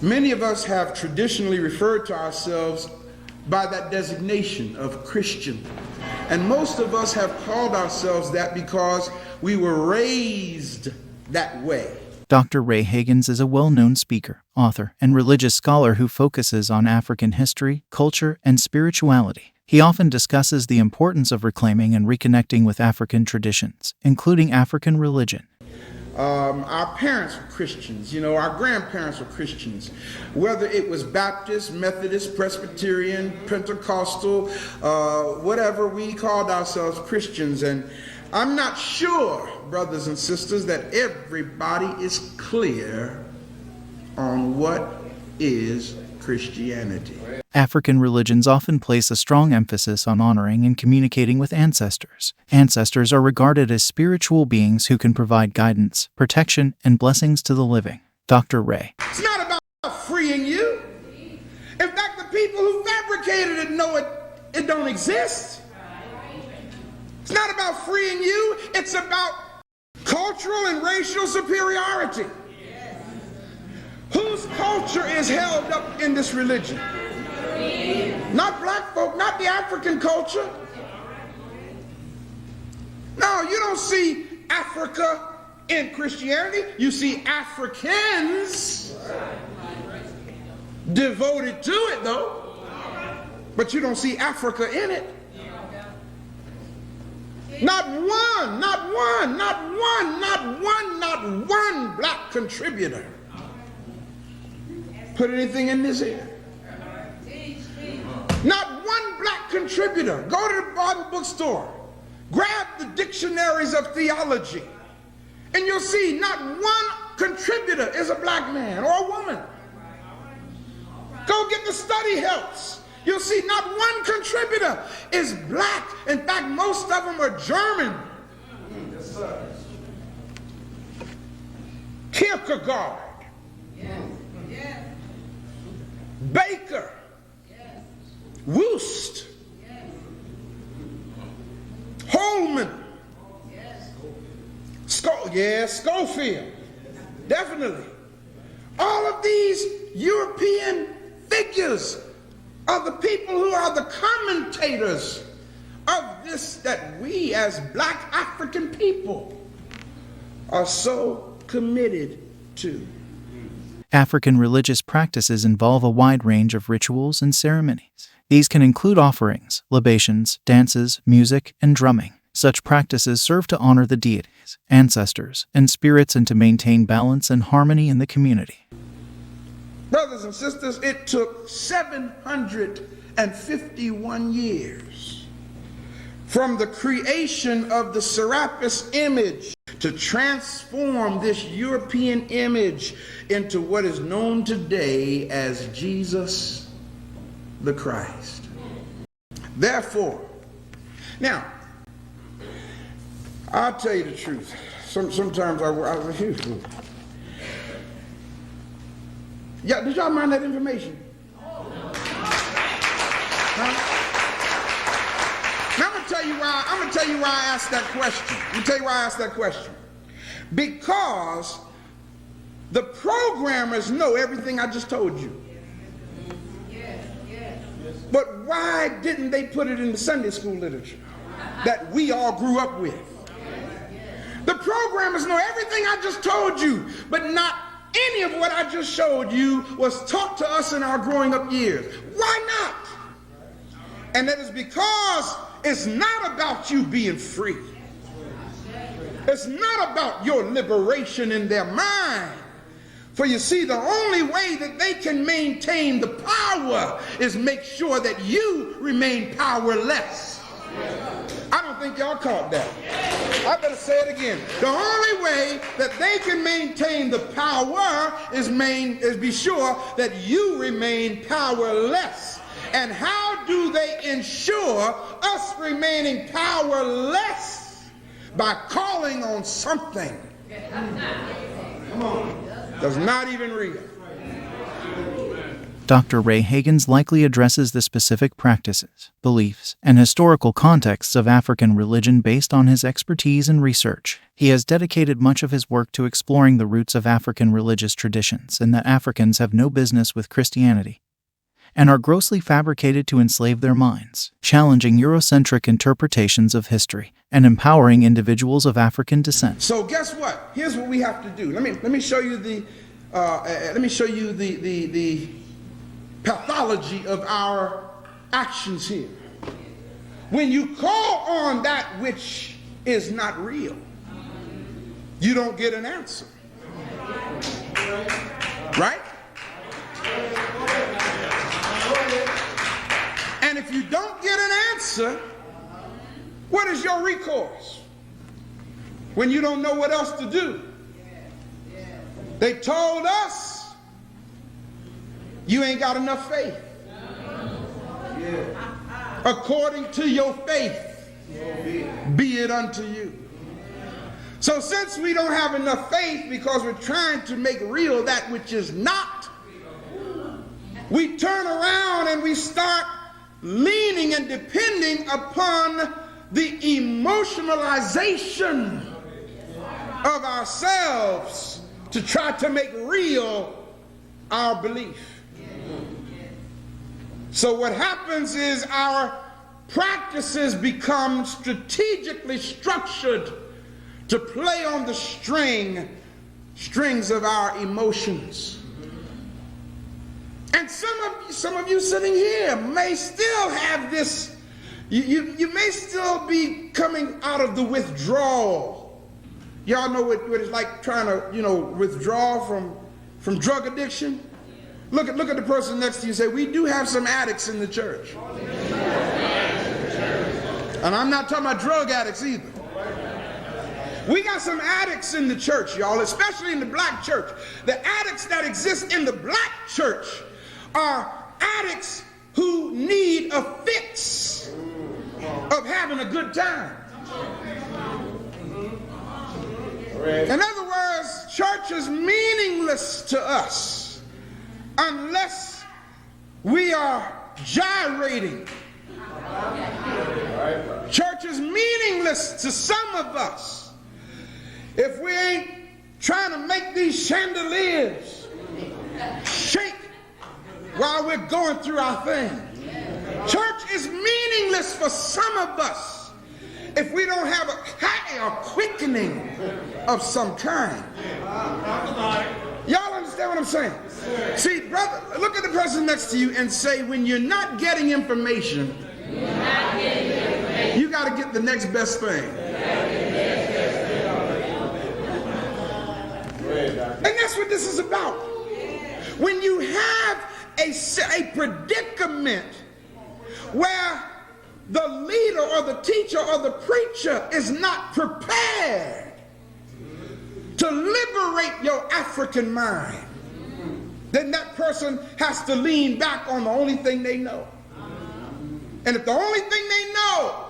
Many of us have traditionally referred to ourselves by that designation of Christian. And most of us have called ourselves that because we were raised that way. Dr. Ray Hagins is a well-known speaker, author, and religious scholar who focuses on African history, culture, and spirituality. He often discusses the importance of reclaiming and reconnecting with African traditions, including African religion. Our parents were Christians, our grandparents were Christians. Whether it was Baptist, Methodist, Presbyterian, Pentecostal, whatever, we called ourselves Christians. And I'm not sure, brothers and sisters, that everybody is clear on what is Christianity. African religions often place a strong emphasis on honoring and communicating with ancestors. Ancestors are regarded as spiritual beings who can provide guidance, protection, and blessings to the living. Dr. Ray. It's not about freeing you. In fact, the people who fabricated it know it don't exist. It's not about freeing you. It's about cultural and racial superiority. Whose culture is held up in this religion? Not black folk, not the African culture. No, you don't see Africa in Christianity. You see Africans devoted to it, though. But you don't see Africa in it. Not one black contributor put anything in this here. Not one black contributor. Go to the Barton bookstore, grab the dictionaries of theology, and you'll see not one contributor is a black man or a woman. Go get the study helps. You'll see not one contributor is black. In fact, most of them are German. Kierkegaard, Baker, Woost, Holman, Schofield, definitely. All of these European figures are the people who are the commentators of this that we as black African people are so committed to. African religious practices involve a wide range of rituals and ceremonies. These can include offerings, libations, dances, music, and drumming. Such practices serve to honor the deities, ancestors, and spirits and to maintain balance and harmony in the community. Brothers and sisters, it took 751 years from the creation of the Serapis image to transform this European image into what is known today as Jesus the Christ. Therefore, now, I'll tell you the truth. Sometimes yeah, did y'all mind that information? Huh? Now I'm gonna tell you why I asked that question. Let me tell you why I asked that question. Because the programmers know everything I just told you. But why didn't they put it in the Sunday school literature that we all grew up with? The programmers know everything I just told you, but not any of what I just showed you was taught to us in our growing up years. Why not? And that is because it's not about you being free. It's not about your liberation in their mind. For you see, the only way that they can maintain the power is make sure that you remain powerless. I don't think y'all caught that. I better say it again. The only way that they can maintain the power is be sure that you remain powerless. And how do they ensure us remaining powerless? By calling on something that's not even real. Dr. Ray Hagins likely addresses the specific practices, beliefs, and historical contexts of African religion based on his expertise and research. He has dedicated much of his work to exploring the roots of African religious traditions and that Africans have no business with Christianity and are grossly fabricated to enslave their minds, challenging Eurocentric interpretations of history and empowering individuals of African descent. So guess what? Here's what we have to do. Let me show you the pathology of our actions here. When you call on that which is not real, you don't get an answer. Right? And if you don't get an answer, what is your recourse when you don't know what else to do? They told us you ain't got enough faith. According to your faith, be it unto you. So since we don't have enough faith because we're trying to make real that which is not, we turn around and we start leaning and depending upon the emotionalization of ourselves to try to make real our belief. So what happens is our practices become strategically structured to play on the strings of our emotions. And some of you sitting here may still have this, you may still be coming out of the withdrawal. Y'all know what it's like trying to, withdraw from drug addiction? Look at the person next to you and say, we do have some addicts in the church. And I'm not talking about drug addicts either. We got some addicts in the church, y'all, especially in the black church. The addicts that exist in the black church are addicts who need a fix of having a good time. In other words, church is meaningless to us unless we are gyrating. Church is meaningless to some of us if we ain't trying to make these chandeliers shake while we're going through our thing. Church is meaningless for some of us if we don't have a quickening of some kind. Y'all understand what I'm saying? See, brother, look at the person next to you and say, when you're not getting information, you got to get the next best thing. And that's what this is about. When you have a predicament where the leader or the teacher or the preacher is not prepared to liberate your African mind, then that person has to lean back on the only thing they know. And if the only thing they know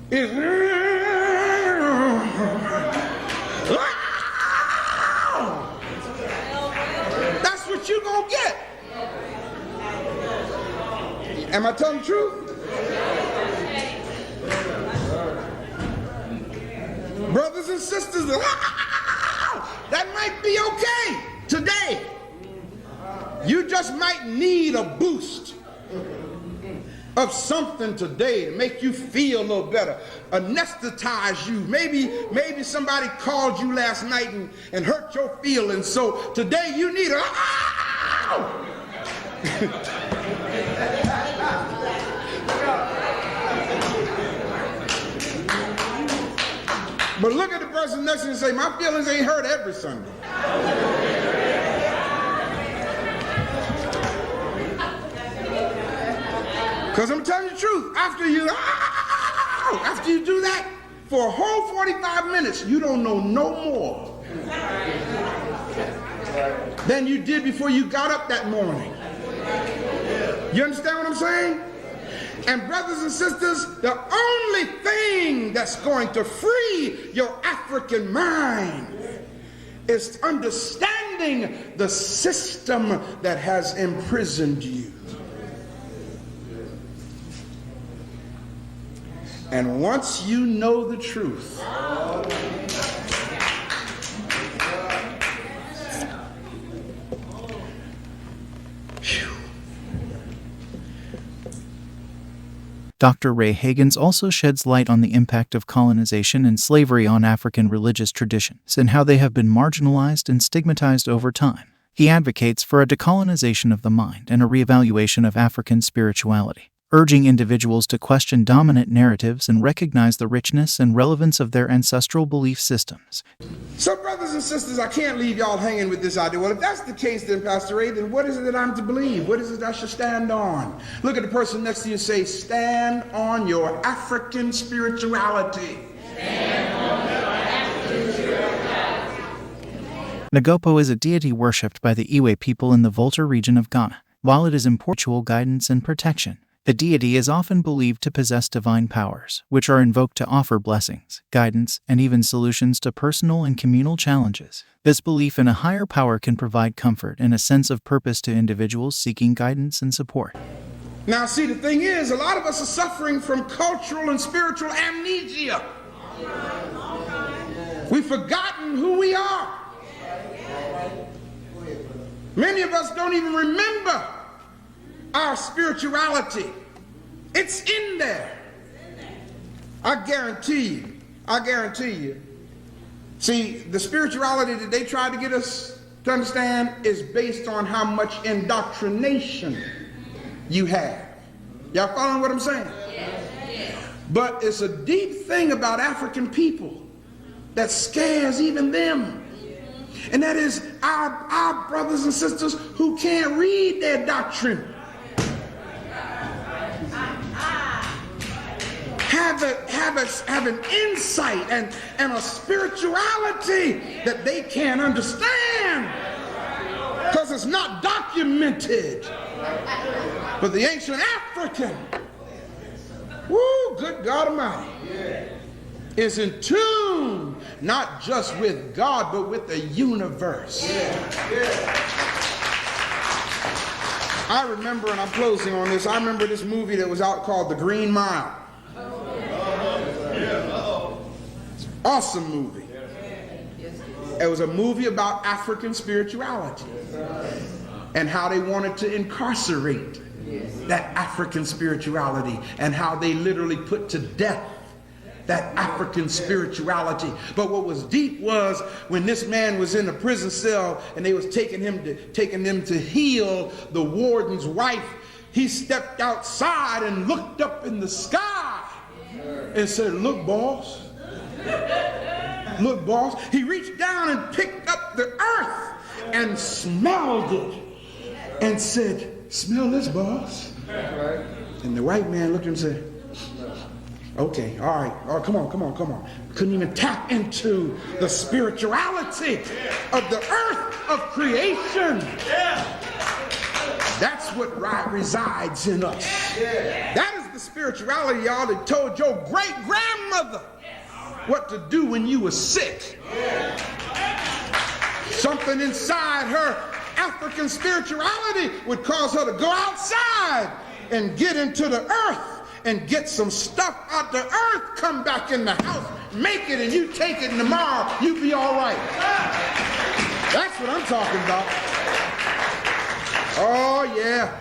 is that's what you're going to get. Am I telling the truth? Brothers and sisters, that might be okay today. You just might need a boost of something today to make you feel a little better, anesthetize you. Maybe somebody called you last night and hurt your feelings, so today you need a But look at the person next to you and say, my feelings ain't hurt every Sunday. Because I'm telling you the truth, after you do that for a whole 45 minutes, you don't know no more than you did before you got up that morning. You understand what I'm saying? And brothers and sisters, the only thing that's going to free your African mind is understanding understanding the system that has imprisoned you. And once you know the truth, Dr. Ray Hagins also sheds light on the impact of colonization and slavery on African religious traditions and how they have been marginalized and stigmatized over time. He advocates for a decolonization of the mind and a reevaluation of African spirituality, urging individuals to question dominant narratives and recognize the richness and relevance of their ancestral belief systems. So, brothers and sisters, I can't leave y'all hanging with this idea. Well, if that's the case, then, Pastor Ray, then what is it that I'm to believe? What is it I should stand on? Look at the person next to you and say, stand on your African spirituality. Stand on your African spirituality. Nagopo is a deity worshipped by the Iwe people in the Volta region of Ghana. While it is important for guidance and protection, the deity is often believed to possess divine powers, which are invoked to offer blessings, guidance, and even solutions to personal and communal challenges. This belief in a higher power can provide comfort and a sense of purpose to individuals seeking guidance and support. Now, see, the thing is, a lot of us are suffering from cultural and spiritual amnesia. We've forgotten who we are. Many of us don't even remember our spirituality. It's in there. I guarantee you. See, the spirituality that they try to get us to understand is based on how much indoctrination you have. Y'all following what I'm saying? But it's a deep thing about African people that scares even them. And that is our brothers and sisters who can't read their doctrine. Have an insight and a spirituality that they can't understand because it's not documented. But the ancient African, woo, good God Almighty, is in tune not just with God but with the universe. I remember, and I'm closing on this, I remember this movie that was out called The Green Mile. Awesome movie. It was a movie about African spirituality and how they wanted to incarcerate that African spirituality and how they literally put to death that African spirituality. But what was deep was when this man was in a prison cell and they was taking him to heal the warden's wife, he stepped outside and looked up in the sky and said, "Look, boss. Look, boss." He reached down and picked up the earth and smelled it and said, "Smell this, boss." And the white man looked at him and said, "Okay, all right, come on. Couldn't even tap into the spirituality of the earth of creation. That's what resides in us. That is the spirituality, y'all, that told your great-grandmother what to do when you were sick. Something inside her African spirituality would cause her to go outside and get into the earth and get some stuff out the earth, come back in the house, make it, and you take it, and tomorrow you be all right. That's what I'm talking about. Oh, yeah.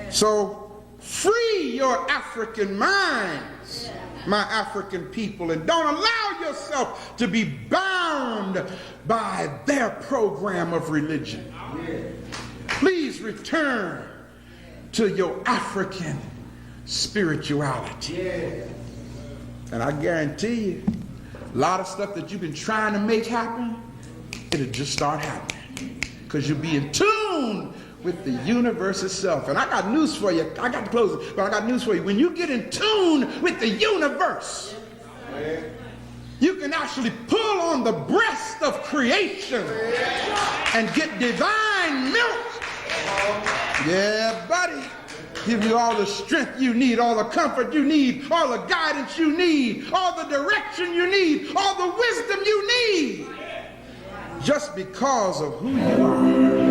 So free your African minds, my African people, and don't allow yourself to be bound by their program of religion. Please return to your African spirituality. And I guarantee you, a lot of stuff that you've been trying to make happen, it'll just start happening. Because you'll be in tune with the universe itself. And I got news for you. I got to close it, but I got news for you. When you get in tune with the universe, you can actually pull on the breast of creation and get divine milk. Yeah, buddy. Give you all the strength you need, all the comfort you need, all the guidance you need, all the direction you need, all the wisdom you need just because of who you are.